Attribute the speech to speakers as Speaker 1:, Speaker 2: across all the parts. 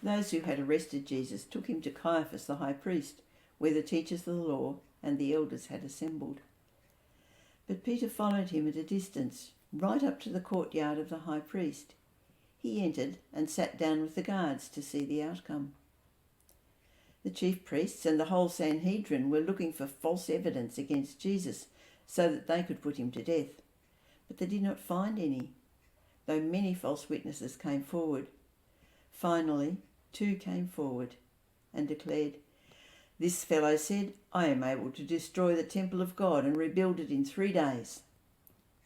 Speaker 1: Those who had arrested Jesus took him to Caiaphas the high priest, where the teachers of the law and the elders had assembled. But Peter followed him at a distance, right up to the courtyard of the high priest. He entered and sat down with the guards to see the outcome. The chief priests and the whole Sanhedrin were looking for false evidence against Jesus so that they could put him to death. But they did not find any, though many false witnesses came forward. Finally, 2 came forward and declared, "This fellow said, 'I am able to destroy the temple of God and rebuild it in 3 days.'"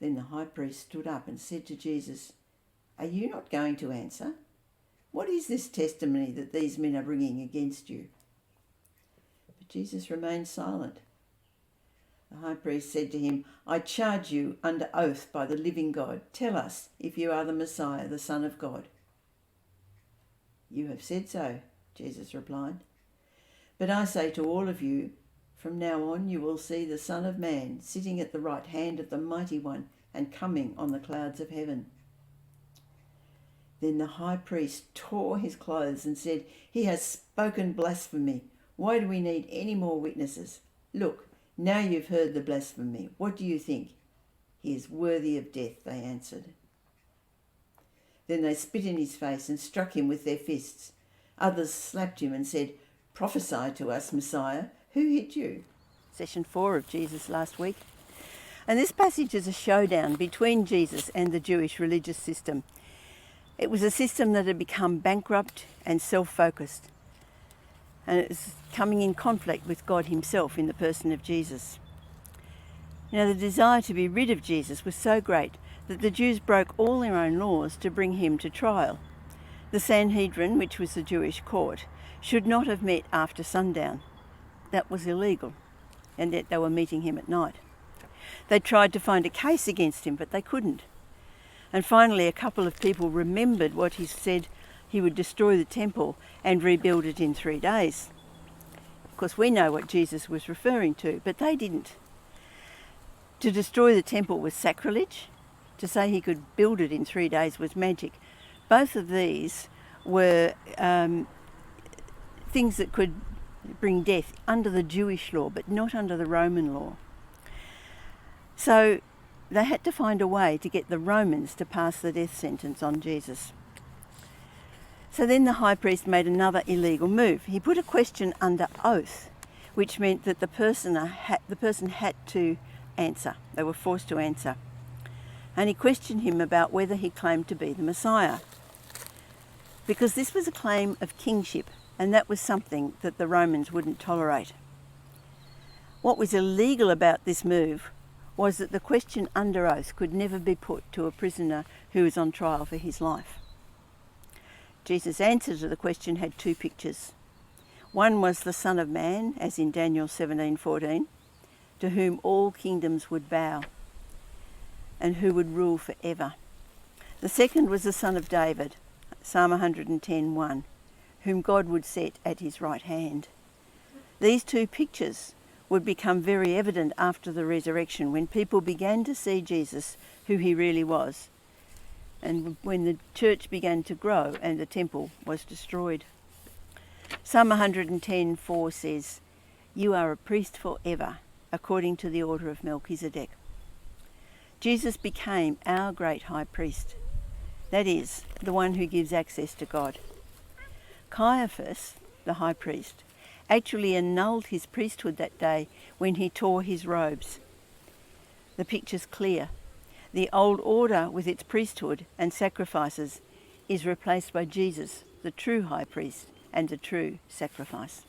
Speaker 1: Then the high priest stood up and said to Jesus, "Are you not going to answer? What is this testimony that these men are bringing against you?" But Jesus remained silent. The high priest said to him, "I charge you under oath by the living God. Tell us if you are the Messiah, the Son of God." "You have said so," Jesus replied. "But I say to all of you, from now on you will see the Son of Man sitting at the right hand of the Mighty One and coming on the clouds of heaven." Then the high priest tore his clothes and said, "He has spoken blasphemy. Why do we need any more witnesses? Look, now you've heard the blasphemy. What do you think?" "He is worthy of death," they answered. Then they spit in his face and struck him with their fists. Others slapped him and said, "Prophesy to us, Messiah. Who hit you?" Session 4 of Jesus last week. And this passage is a showdown between Jesus and the Jewish religious system. It was a system that had become bankrupt and self-focused, and it was coming in conflict with God himself in the person of Jesus. Now, the desire to be rid of Jesus was so great that the Jews broke all their own laws to bring him to trial. The Sanhedrin, which was the Jewish court, should not have met after sundown. That was illegal, and yet they were meeting him at night. They tried to find a case against him, but they couldn't. And finally, a couple of people remembered what he said, he would destroy the temple and rebuild it in 3 days. Of course, we know what Jesus was referring to, but they didn't. To destroy the temple was sacrilege. To say he could build it in 3 days was magic. Both of these were things that could bring death under the Jewish law, but not under the Roman law. So they had to find a way to get the Romans to pass the death sentence on Jesus. So then the high priest made another illegal move. He put a question under oath, which meant that the person had to answer. They were forced to answer. And he questioned him about whether he claimed to be the Messiah, because this was a claim of kingship, and that was something that the Romans wouldn't tolerate. What was illegal about this move was that the question under oath could never be put to a prisoner who was on trial for his life. Jesus' answer to the question had 2 pictures. One was the Son of Man, as in Daniel 17:14, to whom all kingdoms would bow and who would rule forever. The second was the Son of David, Psalm 110:1, whom God would set at his right hand. These 2 pictures would become very evident after the resurrection, when people began to see Jesus, who he really was, and when the church began to grow and the temple was destroyed. Psalm 110:4 says, "You are a priest forever, according to the order of Melchizedek." Jesus became our great high priest, that is, the one who gives access to God. Caiaphas, the high priest, actually annulled his priesthood that day when he tore his robes. The picture's clear. The old order with its priesthood and sacrifices is replaced by Jesus, the true high priest and the true sacrifice.